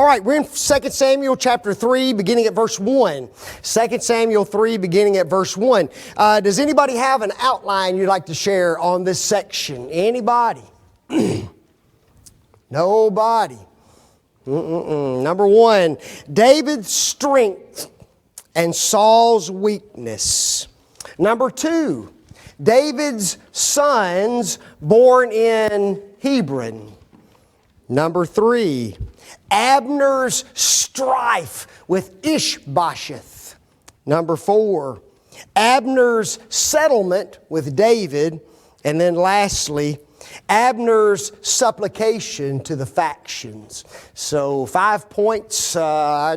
All right, we're in 2 Samuel chapter 3, beginning at verse 1. 2 Samuel 3, beginning at verse 1. Does anybody have an outline you'd like to share on this section? Anybody? Nobody. Number 1, David's strength and Saul's weakness. Number 2, David's sons born in Hebron. Number 3, Abner's strife with Ish-bosheth. Number 4, Abner's settlement with David. And then lastly, Abner's supplication to the factions. So 5 points. I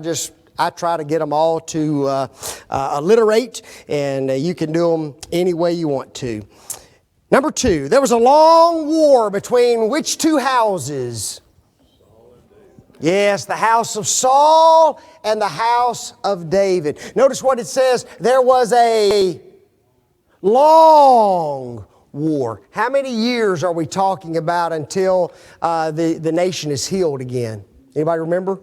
try to get them all to alliterate, and you can do them any way you want to. Number 2, there was a long war between which two houses? Yes, the house of Saul and the house of David. Notice what it says. There was a long war. How many years are we talking about until the nation is healed again? Anybody remember?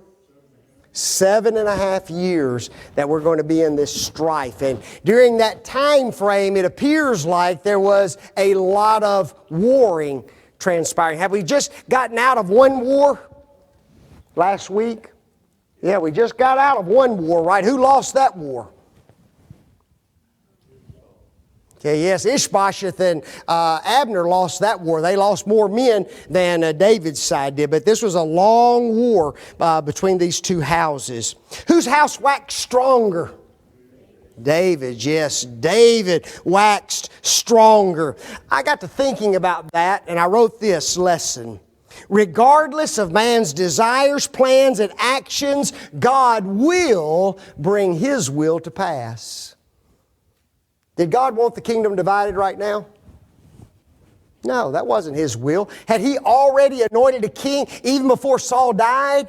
7.5 years that we're going to be in this strife. And during that time frame, it appears like there was a lot of warring transpiring. Have we just gotten out of one war last week? Yeah, we just got out of one war, right? Who lost that war? Okay, yes, Ish-bosheth and Abner lost that war. They lost more men than David's side did. But this was a long war between these two houses. Whose house waxed stronger? David, yes, David waxed stronger. I got to thinking about that, and I wrote this lesson. Regardless of man's desires, plans, and actions, God will bring His will to pass. Did God want the kingdom divided right now? No, that wasn't His will. Had He already anointed a king even before Saul died?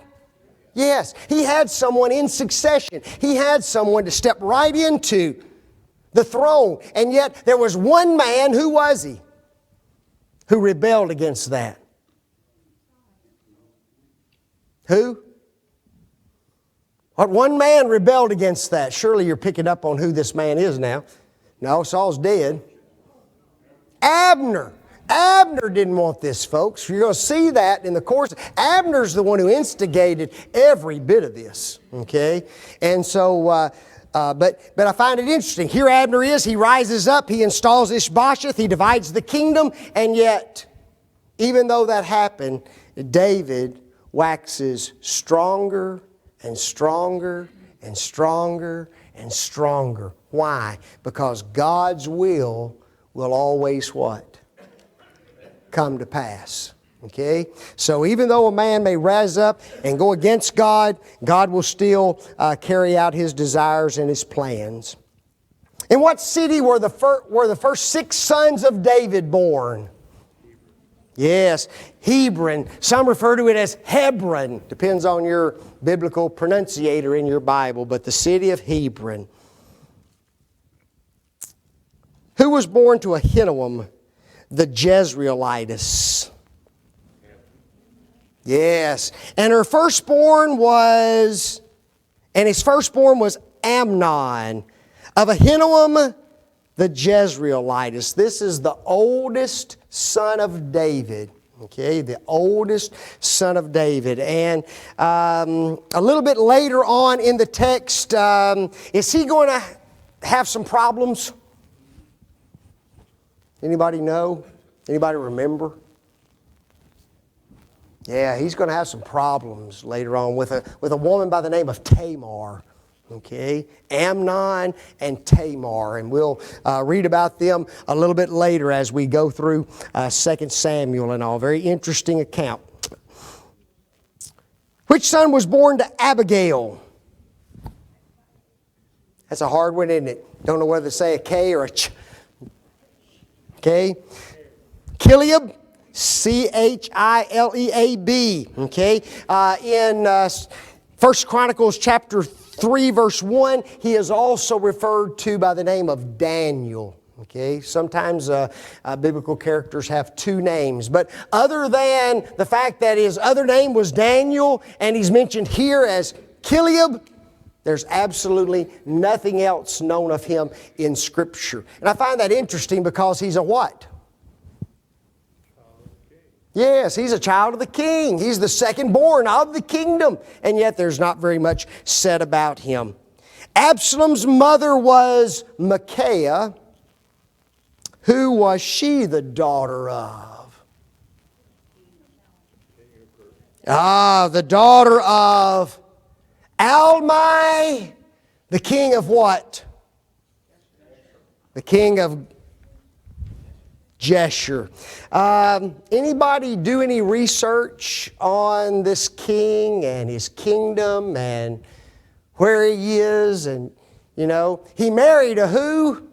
Yes. He had someone in succession. He had someone to step right into the throne. And yet there was one man, who was he? Who rebelled against that. Who? What one man rebelled against that? Surely you're picking up on who this man is now. No, Saul's dead. Abner. Abner didn't want this, folks. You're going to see that in the course. Abner's the one who instigated every bit of this. Okay? And so, but I find it interesting. Here Abner is. He rises up. He installs Ish-bosheth. He divides the kingdom. And yet, even though that happened, David waxes stronger and stronger and stronger and stronger. Why? Because God's will always what? Come to pass. Okay? So even though a man may rise up and go against God, God will still carry out His desires and His plans. In what city were the first 6 sons of David born? Yes, Hebron. Some refer to it as Hebron. Depends on your biblical pronunciator in your Bible, but the city of Hebron. Who was born to Ahinoam, the Jezreelitess? Yes. And his firstborn was Amnon of Ahinoam, the Jezreelitess. This is the oldest son of David. Okay, the oldest son of David. And a little bit later on in the text, is he going to have some problems? Anybody know? Anybody remember? Yeah, he's going to have some problems later on with a woman by the name of Tamar. Okay, Amnon and Tamar, and we'll read about them a little bit later as we go through 2 Samuel and all. Very interesting account. Which son was born to Abigail? That's a hard one, isn't it? Don't know whether to say a K or a Ch. Okay, Chileab, Chileab. Okay, in 1 Chronicles chapter 3 verse 1, he is also referred to by the name of Daniel. Okay, sometimes biblical characters have two names, but other than the fact that his other name was Daniel and he's mentioned here as Kileab, there's absolutely nothing else known of him in Scripture. And I find that interesting because he's a what? Yes, he's a child of the king. He's the second born of the kingdom, and yet there's not very much said about him. Absalom's mother was Micaiah. Who was she the daughter of? The daughter of Almai, the king of what? The king of Geshur. Anybody do any research on this king and his kingdom and where he is? And, he married a who?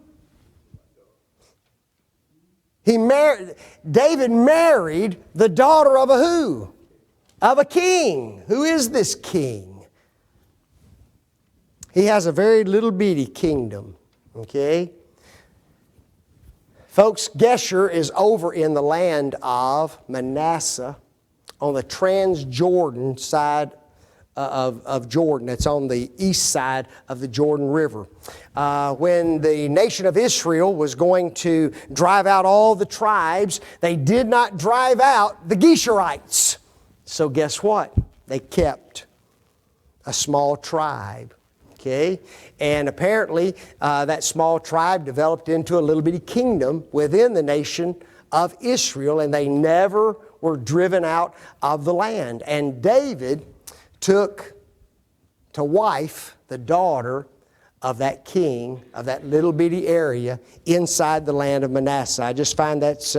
David married the daughter of a who? Of a king. Who is this king? He has a very little bitty kingdom. Okay? Folks, Geshur is over in the land of Manasseh on the Transjordan side of Jordan. It's on the east side of the Jordan River. When the nation of Israel was going to drive out all the tribes, they did not drive out the Geshurites. So guess what? They kept a small tribe. Okay? And apparently that small tribe developed into a little bitty kingdom within the nation of Israel, and they never were driven out of the land. And David took to wife the daughter of that king of that little bitty area inside the land of Manasseh. I just find that's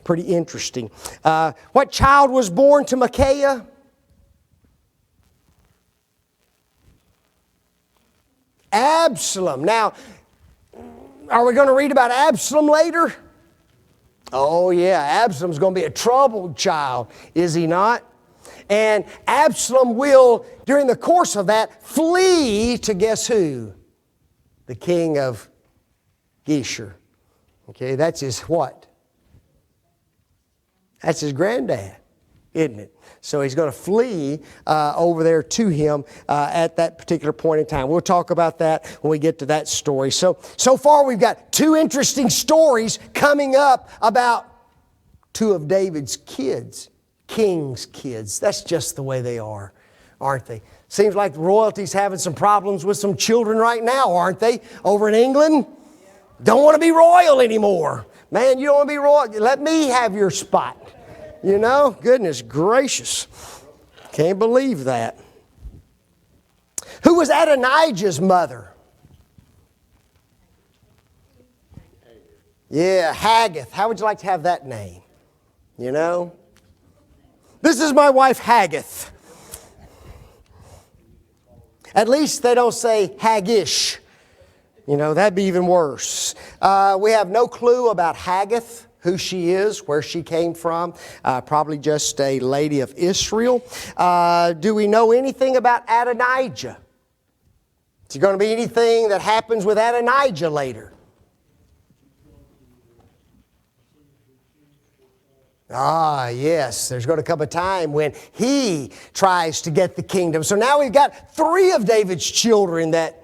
pretty interesting. What child was born to Micaiah? Absalom. Now, are we going to read about Absalom later? Oh yeah, Absalom's going to be a troubled child, is he not? And Absalom will, during the course of that, flee to guess who? The king of Geshur. Okay, that's his what? That's his granddad, isn't it? So he's going to flee over there to him at that particular point in time. We'll talk about that when we get to that story. So far we've got two interesting stories coming up about two of David's kids. King's kids. That's just the way they are, aren't they? Seems like royalty's having some problems with some children right now, aren't they? Over in England? Don't want to be royal anymore. Man, you don't want to be royal. Let me have your spot. Goodness gracious. Can't believe that. Who was Adonijah's mother? Yeah, Haggith. How would you like to have that name? This is my wife Haggith. At least they don't say Haggish. That'd be even worse. We have no clue about Haggith, who she is, where she came from. Probably just a lady of Israel. Do we know anything about Adonijah? Is there going to be anything that happens with Adonijah later? Yes, there's going to come a time when he tries to get the kingdom. So now we've got three of David's children that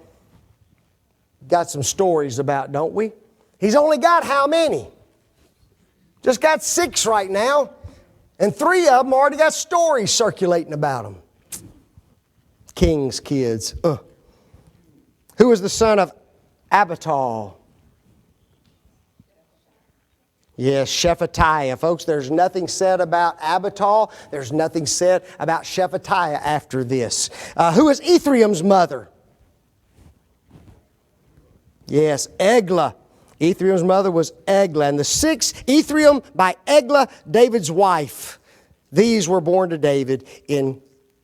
got some stories about, don't we? He's only got how many? Just got 6 right now. And 3 of them already got stories circulating about them. King's kids. Who was the son of Abital? Yes, Shephatiah. Folks, there's nothing said about Abital. There's nothing said about Shephatiah after this. Who is Ephraim's mother? Yes, Eglah. Ephraim's mother was Eglah. And the 6th, Ephraim by Eglah, David's wife. These were born to David in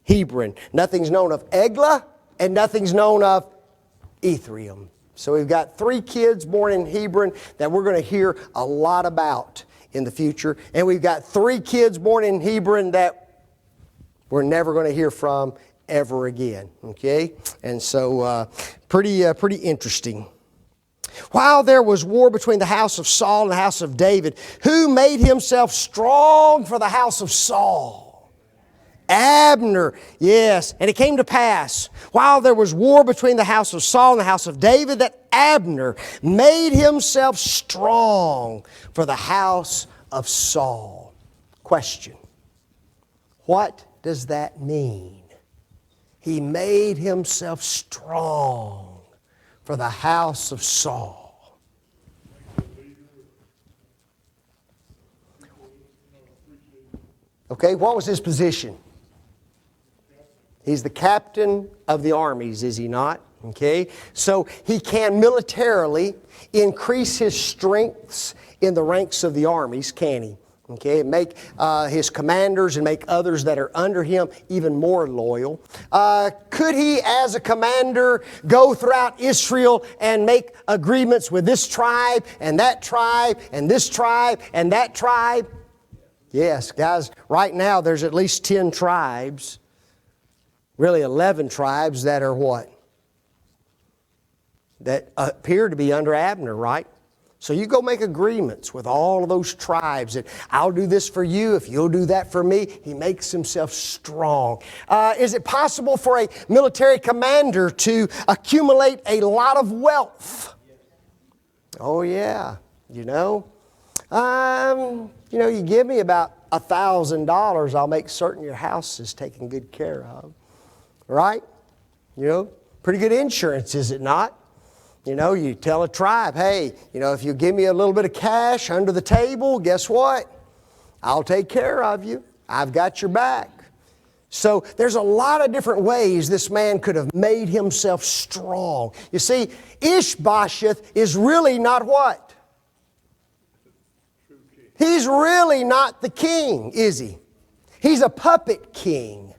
Hebron. Nothing's known of Eglah and nothing's known of Ephraim. So we've got 3 kids born in Hebron that we're going to hear a lot about in the future. And we've got 3 kids born in Hebron that we're never going to hear from ever again. Okay? And so pretty interesting. While there was war between the house of Saul and the house of David, who made himself strong for the house of Saul? Abner, yes. And it came to pass, while there was war between the house of Saul and the house of David, that Abner made himself strong for the house of Saul. Question: what does that mean? He made himself strong for the house of Saul. Okay, what was his position? He's the captain of the armies, is he not? Okay, so he can militarily increase his strengths in the ranks of the armies, can he? Okay, make his commanders and make others that are under him even more loyal. Could he, as a commander, go throughout Israel and make agreements with this tribe and that tribe and this tribe and that tribe? Yes, guys, right now there's at least 10 tribes, really 11 tribes that are what? That appear to be under Abner, right? So you go make agreements with all of those tribes that I'll do this for you if you'll do that for me. He makes himself strong. Is it possible for a military commander to accumulate a lot of wealth? Oh yeah, you give me about $1,000, I'll make certain your house is taken good care of. Right? Pretty good insurance, is it not? You tell a tribe, hey, if you give me a little bit of cash under the table, guess what? I'll take care of you. I've got your back. So there's a lot of different ways this man could have made himself strong. You see, Ish-bosheth is really not what? He's really not the king, is he? He's a puppet king.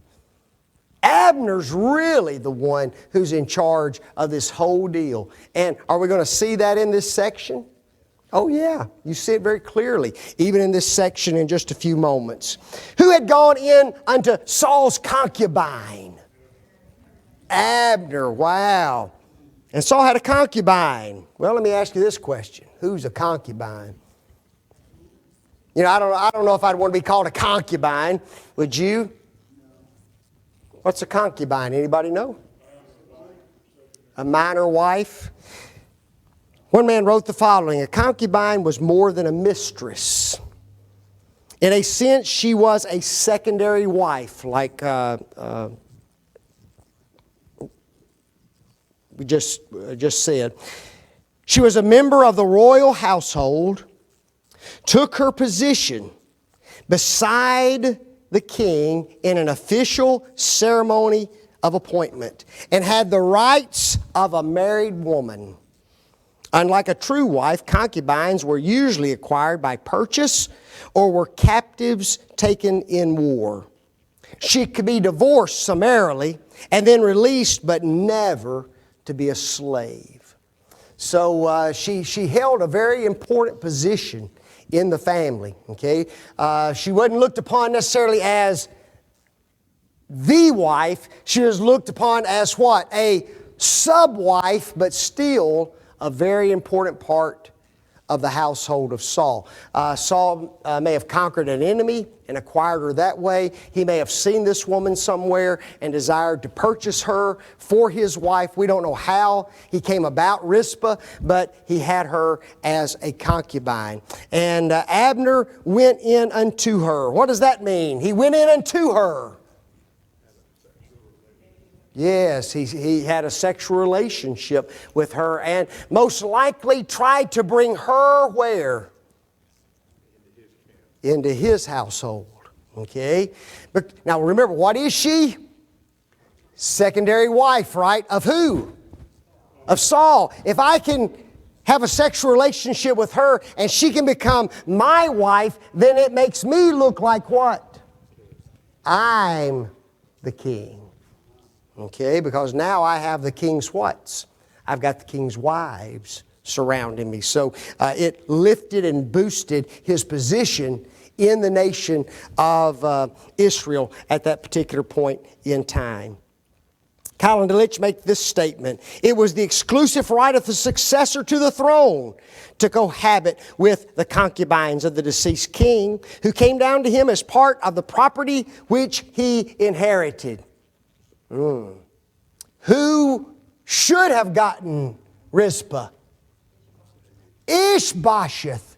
Abner's really the one who's in charge of this whole deal. And are we going to see that in this section? Oh yeah, you see it very clearly, even in this section in just a few moments. Who had gone in unto Saul's concubine? Abner, wow. And Saul had a concubine. Well, let me ask you this question. Who's a concubine? I don't know if I'd want to be called a concubine. Would you? What's a concubine? Anybody know? A minor wife. One man wrote the following: a concubine was more than a mistress. In a sense, she was a secondary wife, like we just said. She was a member of the royal household, took her position beside the king in an official ceremony of appointment, and had the rights of a married woman. Unlike a true wife, concubines were usually acquired by purchase or were captives taken in war. She could be divorced summarily and then released, but never to be a slave. So she held a very important position in the family. Okay, she wasn't looked upon necessarily as the wife. She was looked upon as what? A sub-wife, but still a very important part of the household of Saul. Saul may have conquered an enemy and acquired her that way. He may have seen this woman somewhere and desired to purchase her for his wife. We don't know how he came about Rizpah, but he had her as a concubine. And Abner went in unto her. What does that mean? He went in unto her. Yes, he had a sexual relationship with her and most likely tried to bring her where? Into his household. Okay? But now remember, what is she? Secondary wife, right? Of who? Of Saul. If I can have a sexual relationship with her and she can become my wife, then it makes me look like what? I'm the king. Okay, because now I have the king's whats? I've got the king's wives surrounding me. So it lifted and boosted his position in the nation of Israel at that particular point in time. Colin DeLitch make this statement: it was the exclusive right of the successor to the throne to cohabit with the concubines of the deceased king, who came down to him as part of the property which he inherited. Who should have gotten Rizpah? Ish-bosheth.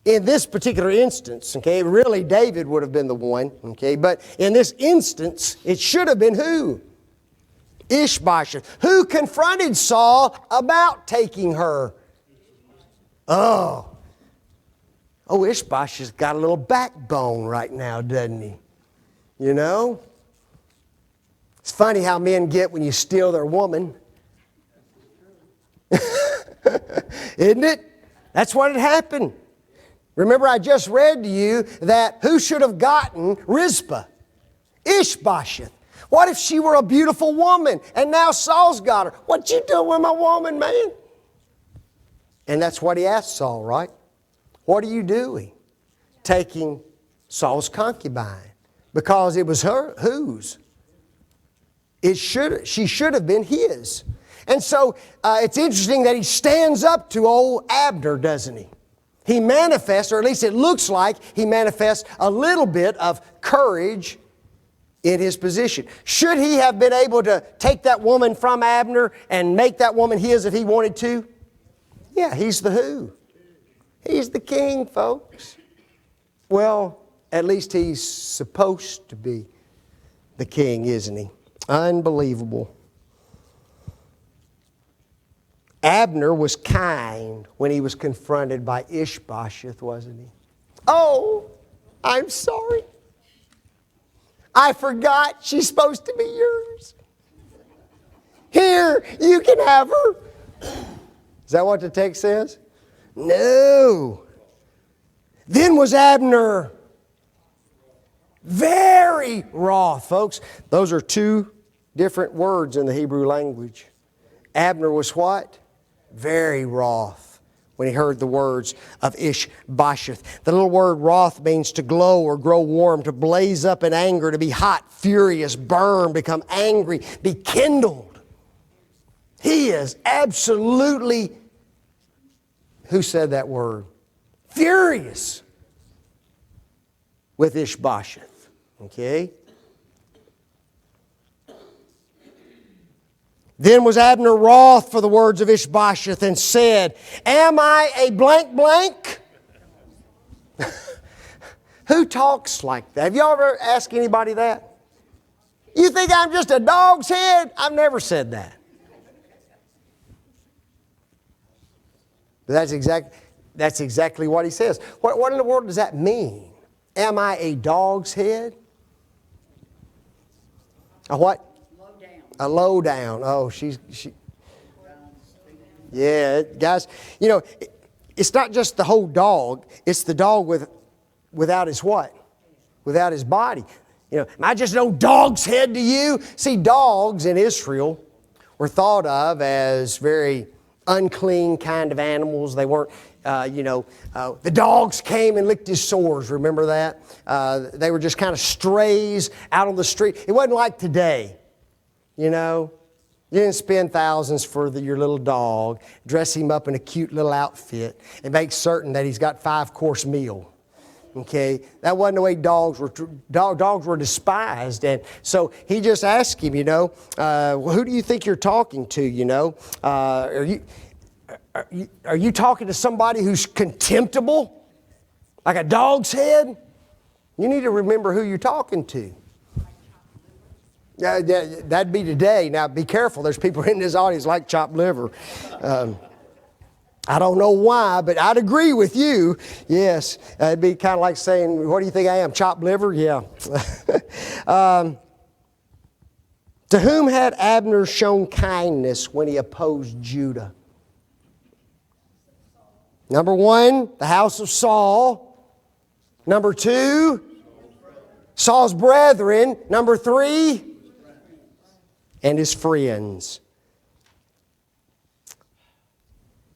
In this particular instance, okay, really David would have been the one, okay, but in this instance, it should have been who? Ish-bosheth. Who confronted Saul about taking her? Ish-bosheth's got a little backbone right now, doesn't he? You know? It's funny how men get when you steal their woman. Isn't it? That's what had happened. Remember, I just read to you that who should have gotten Rizpah? Ish-bosheth. What if she were a beautiful woman and now Saul's got her? What you doing with my woman, man? And that's what he asked Saul, right? What are you doing? Taking Saul's concubine. Because it was her, whose? She should have been his. And so it's interesting that he stands up to old Abner, doesn't he? He manifests, or at least it looks like he manifests a little bit of courage in his position. Should he have been able to take that woman from Abner and make that woman his if he wanted to? Yeah, he's the who. He's the king, folks. Well, at least he's supposed to be the king, isn't he? Unbelievable. Abner was kind when he was confronted by Ish-bosheth, wasn't he? Oh, I'm sorry. I forgot she's supposed to be yours. Here, you can have her. Is that what the text says? No. Then was Abner very wroth. Folks, those are two different words in the Hebrew language. Abner was what? Very wroth when he heard the words of Ish-bosheth. The little word wroth means to glow or grow warm, to blaze up in anger, to be hot, furious, burn, become angry, be kindled. He is absolutely, who said that word? Furious with Ish-bosheth. Okay? Then was Abner wroth for the words of Ish-bosheth and said, am I a blank blank? Who talks like that? Have you ever asked anybody that? You think I'm just a dog's head? I've never said that. But that's exactly what he says. What in the world does that mean? Am I a dog's head? A what? A low down. Oh, she. Yeah, guys. You know, it's not just the whole dog. It's the dog without his what? Without his body. You know, am I just no dog's head to you? See, dogs in Israel were thought of as very unclean kind of animals. They weren't, the dogs came and licked his sores. Remember that? They were just kind of strays out on the street. It wasn't like today. You know, you didn't spend thousands for your little dog, dress him up in a cute little outfit, and make certain that he's got 5-course meal. Okay, that wasn't the way dogs were. Dogs were despised, and so he just asked him, who do you think you're talking to? Are you talking to somebody who's contemptible, like a dog's head? You need to remember who you're talking to. That'd be today. Now, be careful. There's people in this audience like chopped liver. I don't know why, but I'd agree with you. Yes, it'd be kind of like saying, what do you think I am, chopped liver? Yeah. To whom had Abner shown kindness when he opposed Judah? Number 1, the house of Saul. Number 2, Saul's brethren. Number 3, and his friends.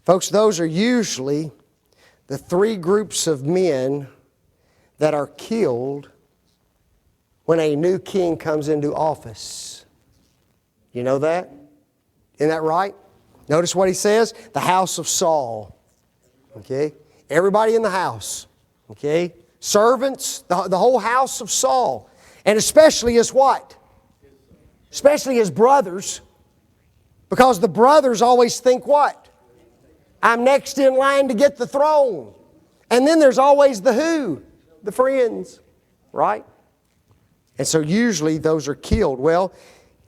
Folks, those are usually the 3 groups of men that are killed when a new king comes into office. You know that? Isn't that right? Notice what he says, the house of Saul. Okay? Everybody in the house. Okay? Servants, the whole house of Saul. And especially his what? Especially his brothers. Because the brothers always think what? I'm next in line to get the throne. And then there's always the who? The friends. Right? And so usually those are killed. Well,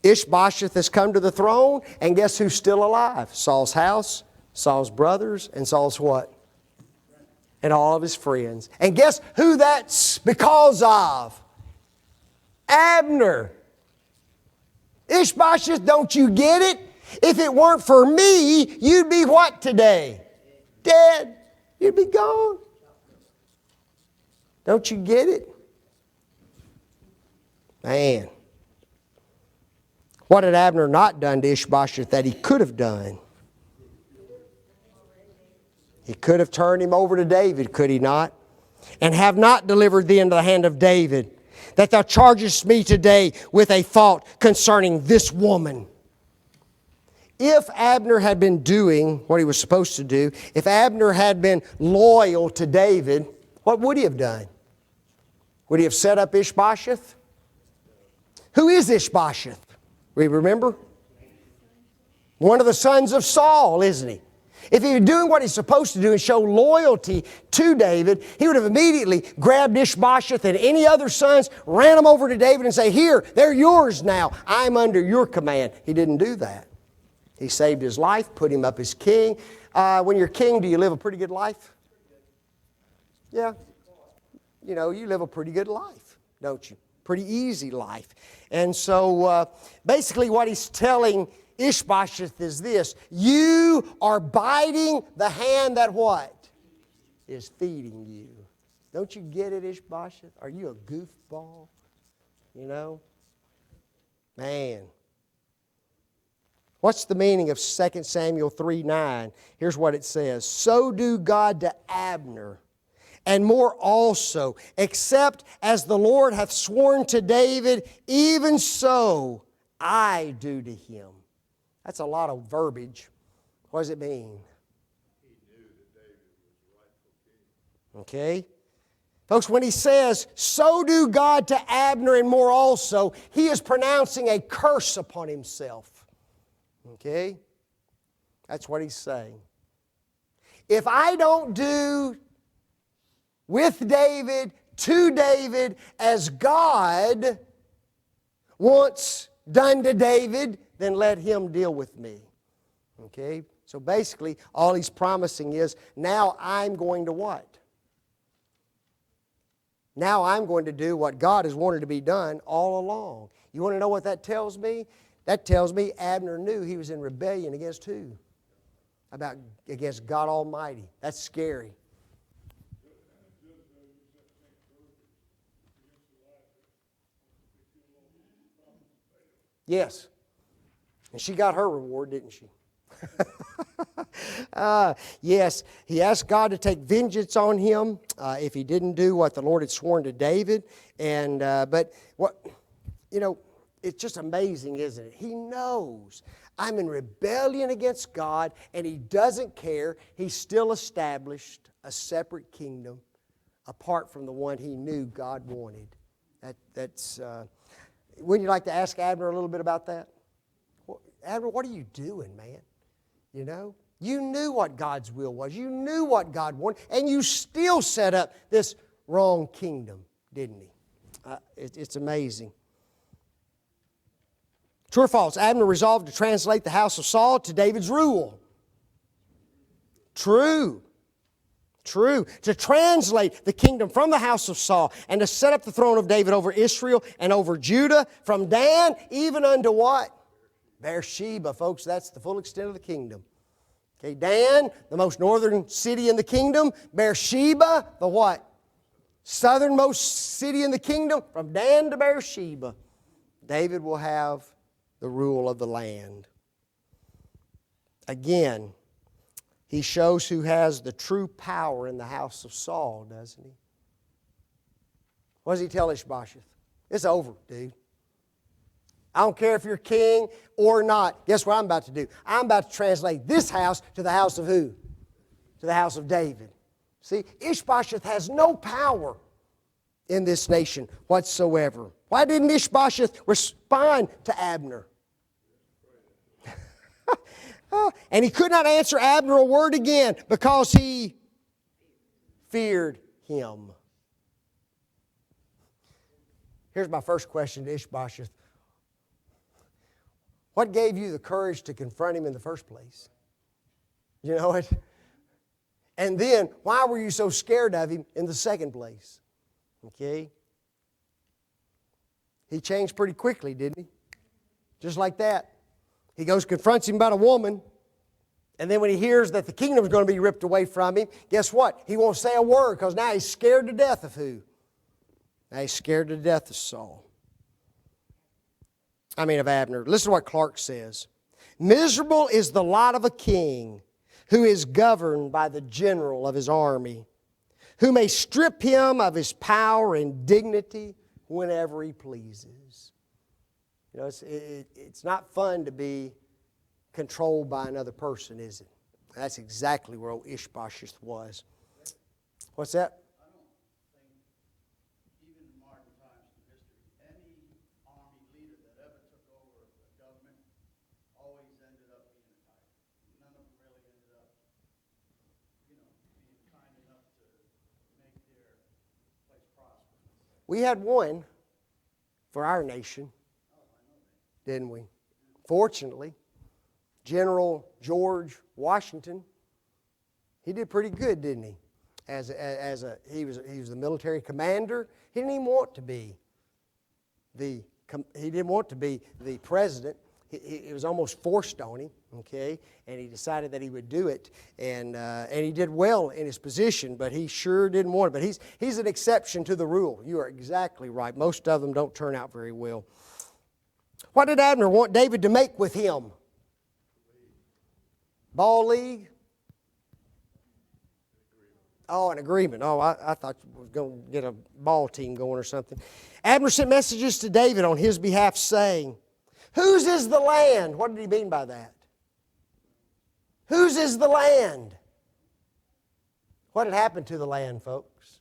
Ish-bosheth has come to the throne, and guess who's still alive? Saul's house, Saul's brothers, and Saul's what? And all of his friends. And guess who that's because of? Abner. Ish-bosheth, don't you get it? If it weren't for me, you'd be what today? Dead. You'd be gone. Don't you get it? Man. What had Abner not done to Ish-bosheth that he could have done? He could have turned him over to David, could he not? And have not delivered thee into the hand of David, that thou chargest me today with a fault concerning this woman. If Abner had been doing what he was supposed to do, if Abner had been loyal to David, what would he have done? Would he have set up Ish-bosheth? Who is Ish-bosheth? We remember? One of the sons of Saul, isn't he? If he was doing what he's supposed to do and show loyalty to David, he would have immediately grabbed Ish-bosheth and any other sons, ran them over to David and say, here, they're yours now. I'm under your command. He didn't do that. He saved his life, put him up as king. When you're king, do you live a pretty good life? Yeah. You know, you live a pretty good life, don't you? Pretty easy life. And so basically what he's telling Ish-bosheth is this. You are biting the hand that what? Is feeding you. Don't you get it, Ish-bosheth? Are you a goofball? You know? Man. What's the meaning of 2 Samuel 3:9? Here's what it says. So do God to Abner, and more also, except as the Lord hath sworn to David, even so I do to him. That's a lot of verbiage. What does it mean? He knew that David was rightful king. Okay? Folks, when he says, so do God to Abner and more also, he is pronouncing a curse upon himself. Okay? That's what he's saying. If I don't do with David, to David, as God wants done to David, then let him deal with me. Okay? So basically, all he's promising is, now I'm going to what? Now I'm going to do what God has wanted to be done all along. You want to know what that tells me? That tells me Abner knew he was in rebellion against who? Against God Almighty. That's scary. Yes. And she got her reward, didn't she? Yes, he asked God to take vengeance on him if he didn't do what the Lord had sworn to David. And but what, you know, it's just amazing, isn't it? He knows I'm in rebellion against God, and he doesn't care. He still established a separate kingdom apart from the one he knew God wanted. Wouldn't you like to ask Abner a little bit about that? Abner, what are you doing, man? You know? You knew what God's will was. You knew what God wanted. And you still set up this wrong kingdom, didn't he? It's amazing. True or false? Abner resolved to translate the house of Saul to David's rule. True. True. To translate the kingdom from the house of Saul and to set up the throne of David over Israel and over Judah from Dan even unto what? Beersheba, folks. That's the full extent of the kingdom. Okay, Dan, the most northern city in the kingdom. Beersheba, the what? Southernmost city in the kingdom. From Dan to Beersheba, David will have the rule of the land. Again, he shows who has the true power in the house of Saul, doesn't he? What does he tell Ish-bosheth? It's over, dude. I don't care if you're king or not. Guess what I'm about to do? I'm about to translate this house to the house of who? To the house of David. See, Ish-bosheth has no power in this nation whatsoever. Why didn't Ish-bosheth respond to Abner? And he could not answer Abner a word again because he feared him. Here's my first question to Ish-bosheth. What gave you the courage to confront him in the first place? You know it? And then, why were you so scared of him in the second place? Okay? He changed pretty quickly, didn't he? Just like that. He goes, confronts him about a woman, and then when he hears that the kingdom is going to be ripped away from him, guess what? He won't say a word because now he's scared to death of who? Now he's scared to death of Saul. Of Abner. Listen to what Clark says. Miserable is the lot of a king who is governed by the general of his army, who may strip him of his power and dignity whenever he pleases. You know, it's not fun to be controlled by another person, is it? That's exactly where old Ish-bosheth was. What's that? We had one for our nation, didn't we? Fortunately, General George Washington, he did pretty good, didn't he? He was the military commander. He didn't even want to be the president. It was almost forced on him, okay? And he decided that he would do it, and he did well in his position, but he sure didn't want it. But he's an exception to the rule. You are exactly right. Most of them don't turn out very well. What did Abner want David to make with him? Ball league? Oh, an agreement. Oh, I thought you were going to get a ball team going or something. Abner sent messages to David on his behalf saying, whose is the land? What did he mean by that? Whose is the land? What had happened to the land, folks?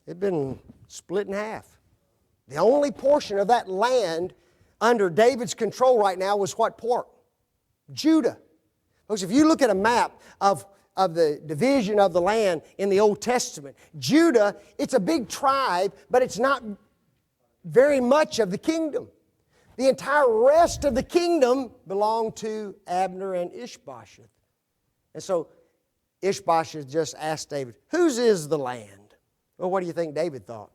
It had been split in half. The only portion of that land under David's control right now was what part? Judah. Folks, if you look at a map of the division of the land in the Old Testament, Judah, it's a big tribe, but it's not very much of the kingdom. The entire rest of the kingdom belonged to Abner and Ish-bosheth. And so Ish-bosheth just asked David, whose is the land? Well, what do you think David thought?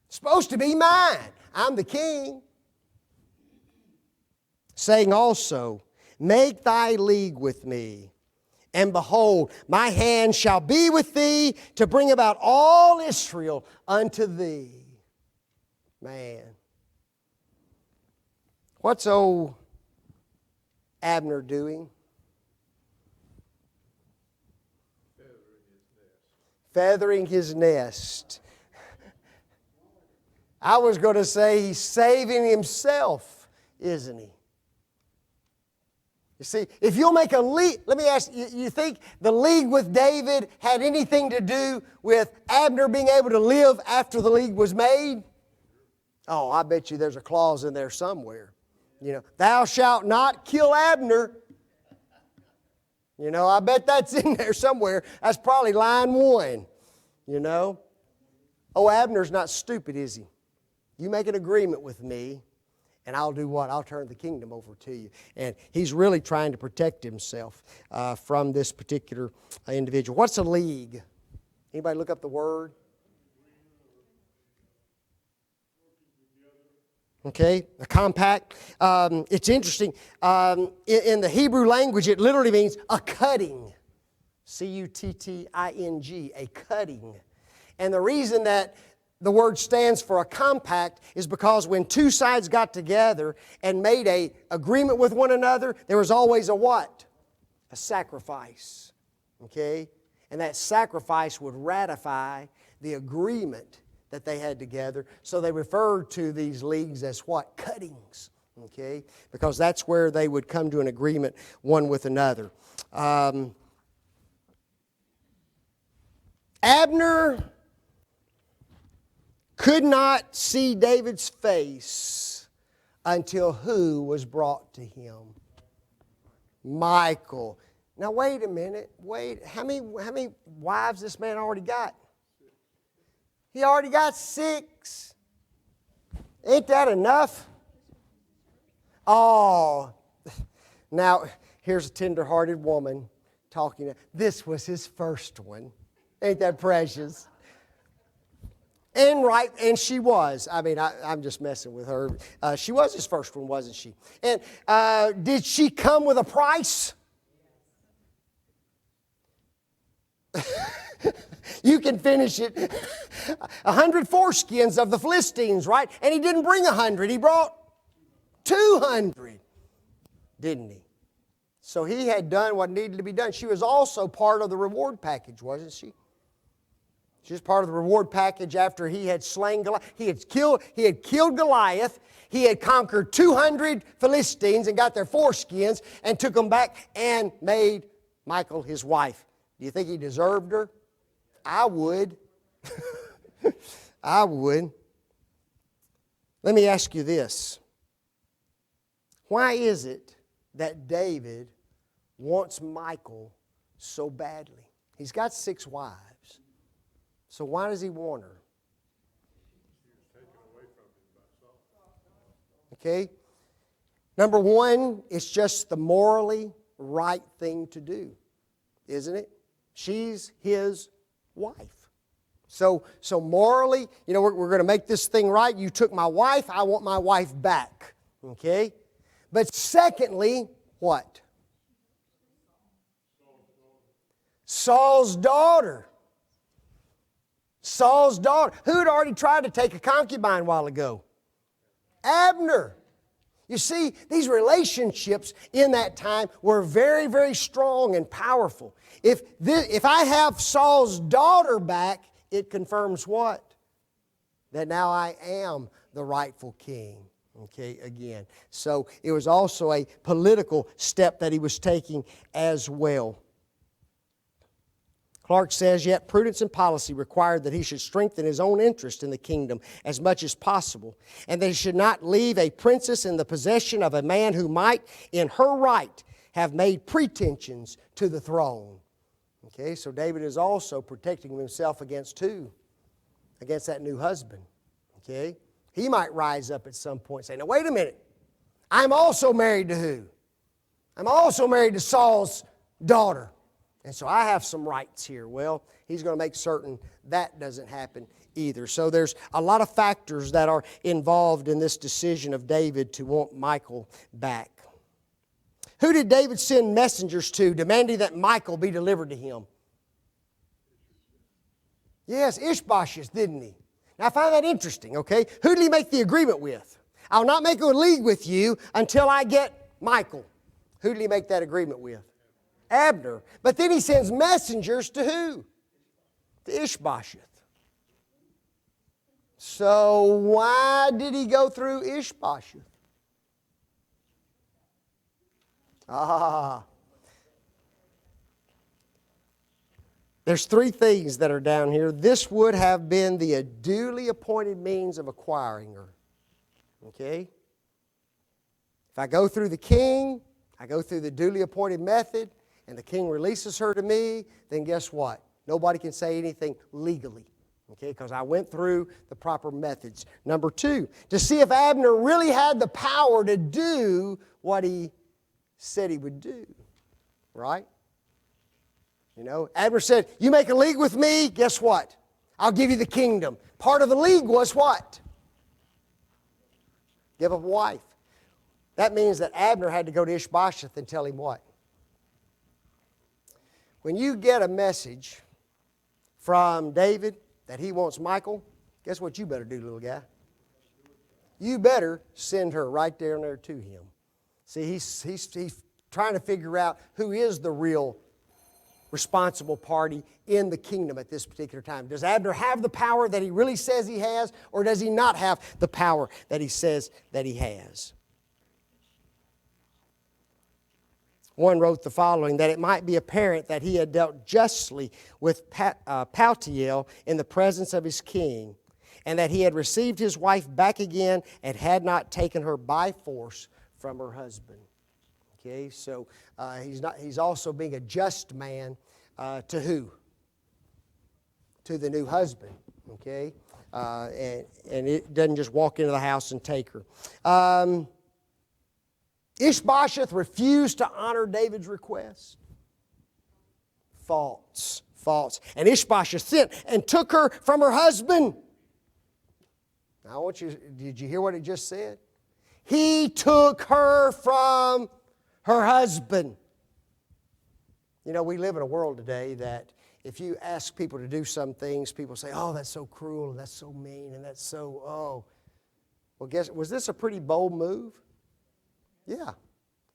It's supposed to be mine. I'm the king. Saying also, make thy league with me, and behold, my hand shall be with thee to bring about all Israel unto thee. Man. What's old Abner doing? Feathering his nest. I was going to say he's saving himself, isn't he? You see, if you'll make a league, let me ask you, you think the league with David had anything to do with Abner being able to live after the league was made? Oh, I bet you there's a clause in there somewhere. You know, thou shalt not kill Abner. You know, I bet that's in there somewhere. That's probably line 1, you know. Oh, Abner's not stupid, is he? You make an agreement with me, and I'll do what? I'll turn the kingdom over to you. And he's really trying to protect himself from this particular individual. What's a league? Anybody look up the word? Okay, a compact. It's interesting. In the Hebrew language, it literally means a cutting. C-U-T-T-I-N-G, a cutting. And the reason that the word stands for a compact is because when two sides got together and made an agreement with one another, there was always a what? A sacrifice. Okay? And that sacrifice would ratify the agreement that they had together. So they referred to these leagues as what? Cuttings. Okay? Because that's where they would come to an agreement one with another. Abner could not see David's face until who was brought to him? Michael. Now wait a minute. Wait. How many wives this man already got? He already got 6. Ain't that enough? Oh. Now, here's a tender-hearted woman talking. This was his first one. Ain't that precious? And she was. I mean, I'm just messing with her. She was his first one, wasn't she? And did she come with a price? You can finish it. 100 foreskins of the Philistines, right? And he didn't bring 100. He brought 200, didn't he? So he had done what needed to be done. She was also part of the reward package, wasn't she? She was part of the reward package after he had slain Goliath. He had killed Goliath. He had conquered 200 Philistines and got their foreskins and took them back and made Michal his wife. Do you think he deserved her? I would. I would. Let me ask you this. Why is it that David wants Michal so badly? He's got 6 wives. So why does he want her? Okay? Number one, it's just the morally right thing to do, isn't it? She's his wife. So morally, we're going to make this thing right. You took my wife, I want my wife back. Okay? But secondly, what? Saul's daughter. Saul's daughter. Who had already tried to take a concubine a while ago? Abner. You see, these relationships in that time were very, very strong and powerful. If I have Saul's daughter back, it confirms what? That now I am the rightful king. Okay, again. So it was also a political step that he was taking as well. Clark says, yet prudence and policy required that he should strengthen his own interest in the kingdom as much as possible, and that he should not leave a princess in the possession of a man who might, in her right, have made pretensions to the throne. Okay, so David is also protecting himself against who? Against that new husband. Okay? He might rise up at some point and say, now wait a minute, I'm also married to who? I'm also married to Saul's daughter. And so I have some rights here. Well, he's going to make certain that doesn't happen either. So there's a lot of factors that are involved in this decision of David to want Michal back. Who did David send messengers to demanding that Michal be delivered to him? Yes, Ish-bosheth, didn't he? Now I find that interesting, okay? Who did he make the agreement with? I'll not make a league with you until I get Michal. Who did he make that agreement with? Abner. But then he sends messengers to who? To Ish-bosheth. So why did he go through Ish-bosheth? There's 3 things that are down here. This would have been the duly appointed means of acquiring her. Okay? If I go through the king, I go through the duly appointed method, and the king releases her to me, then guess what? Nobody can say anything legally. Okay, because I went through the proper methods. Number 2, to see if Abner really had the power to do what he said he would do. Right? Abner said, you make a league with me, guess what? I'll give you the kingdom. Part of the league was what? Give up a wife. That means that Abner had to go to Ish-bosheth and tell him what? When you get a message from David that he wants Michal, guess what you better do, little guy? You better send her right there and there to him. See, he's trying to figure out who is the real responsible party in the kingdom at this particular time. Does Abner have the power that he really says he has, or does he not have the power that he says that he has? One wrote the following, that it might be apparent that he had dealt justly with Paltiel in the presence of his king, and that he had received his wife back again and had not taken her by force from her husband. Okay, so he's also being a just man to who? To the new husband. Okay, and it doesn't just walk into the house and take her. Ish-bosheth refused to honor David's request. False. And Ish-bosheth sent and took her from her husband. Now I want you, did you hear what it just said? He took her from her husband. You know, we live in a world today that if you ask people to do some things, people say, oh, that's so cruel, and that's so mean, and that's so, oh. Well, was this a pretty bold move? Yeah.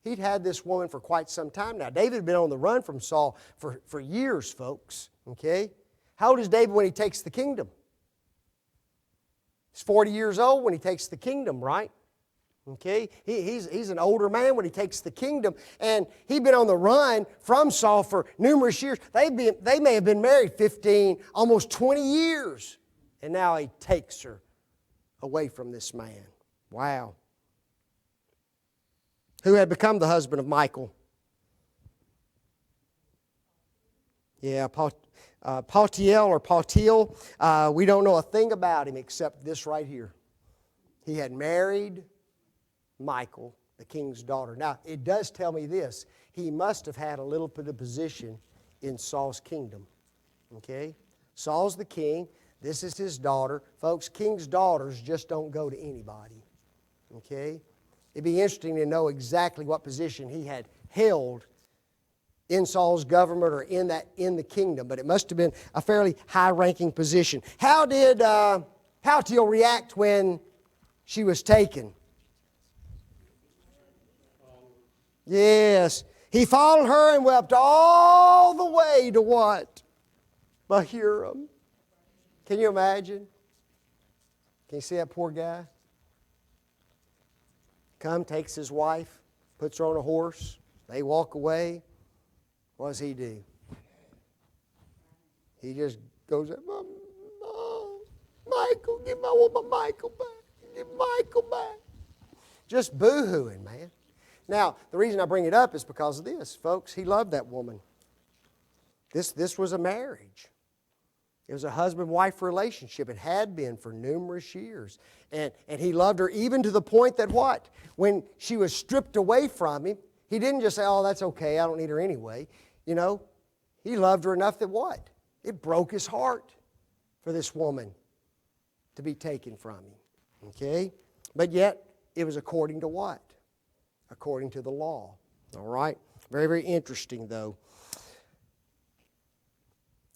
He'd had this woman for quite some time now. David had been on the run from Saul for years, folks. Okay? How old is David when he takes the kingdom? He's 40 years old when he takes the kingdom, right? Okay? He's an older man when he takes the kingdom. And he'd been on the run from Saul for numerous years. They may have been married 15, almost 20 years. And now he takes her away from this man. Wow. Who had become the husband of Michal? Yeah, Paltiel or Paltiel. We don't know a thing about him except this right here. He had married Michal, the king's daughter. Now, it does tell me this. He must have had a little bit of position in Saul's kingdom. Okay? Saul's the king. This is his daughter. Folks, king's daughters just don't go to anybody. Okay? It'd be interesting to know exactly what position he had held in Saul's government or in the kingdom, but it must have been a fairly high-ranking position. How did Paltiel react when she was taken? Yes, he followed her and wept all the way to what? Bahurim. Can you imagine? Can you see that poor guy? Takes his wife, puts her on a horse. They walk away. What does he do? He just goes, Michal, give my woman Michal back. Give Michal back. Just boo-hooing, man. Now, the reason I bring it up is because of this, folks. He loved that woman. This was a marriage. It was a husband-wife relationship. It had been for numerous years. And he loved her even to the point that what? When she was stripped away from him, he didn't just say, oh, that's okay, I don't need her anyway. You know, he loved her enough that what? It broke his heart for this woman to be taken from him. Okay? But yet, it was according to what? According to the law. All right? Very, very interesting, though.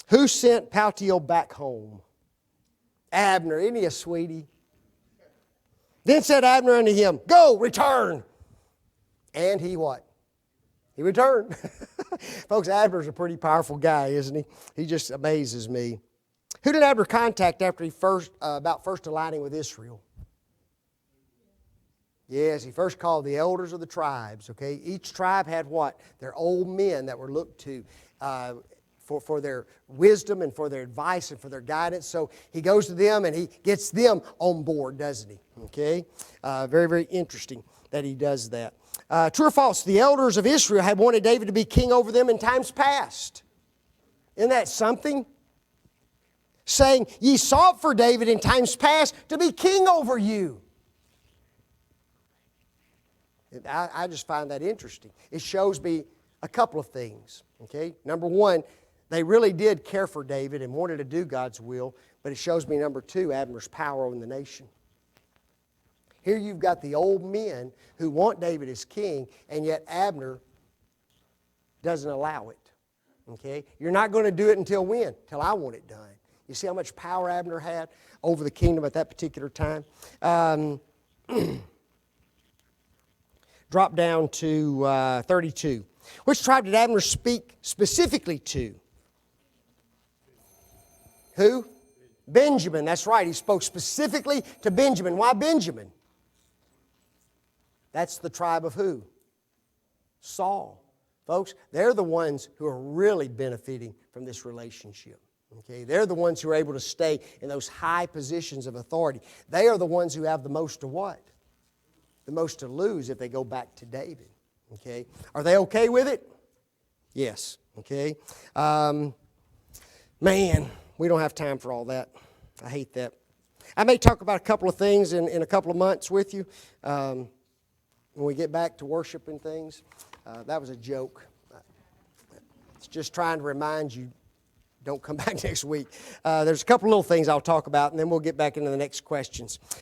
Who sent Paltiel back home? Abner. Isn't he a sweetie? Then said Abner unto him, go, return. And he what? He returned. Folks, Abner's a pretty powerful guy, isn't he? He just amazes me. Who did Abner contact after he first aligning with Israel? Yes, he first called the elders of the tribes. Okay, each tribe had what? Their old men that were looked to for their wisdom and for their advice and for their guidance. So he goes to them and he gets them on board, doesn't he? Okay, very, very interesting that he does that. True or false? The elders of Israel had wanted David to be king over them in times past. Isn't that something? Saying, ye sought for David in times past to be king over you. I just find that interesting. It shows me a couple of things. Okay, number one, they really did care for David and wanted to do God's will, but it shows me, number two, Abner's power over the nation. Here you've got the old men who want David as king, and yet Abner doesn't allow it. Okay, you're not going to do it until when? Till I want it done. You see how much power Abner had over the kingdom at that particular time? Drop down to 32. Which tribe did Abner speak specifically to? Who? Benjamin. That's right. He spoke specifically to Benjamin. Why Benjamin? That's the tribe of who? Saul. Folks, they're the ones who are really benefiting from this relationship. Okay? They're the ones who are able to stay in those high positions of authority. They are the ones who have the most to what? The most to lose if they go back to David. Okay? Are they okay with it? Yes. Okay? Man, we don't have time for all that. I hate that. I may talk about a couple of things in a couple of months with you when we get back to worship and things. That was a joke. It's just trying to remind you, don't come back next week. There's a couple little things I'll talk about, and then we'll get back into the next questions.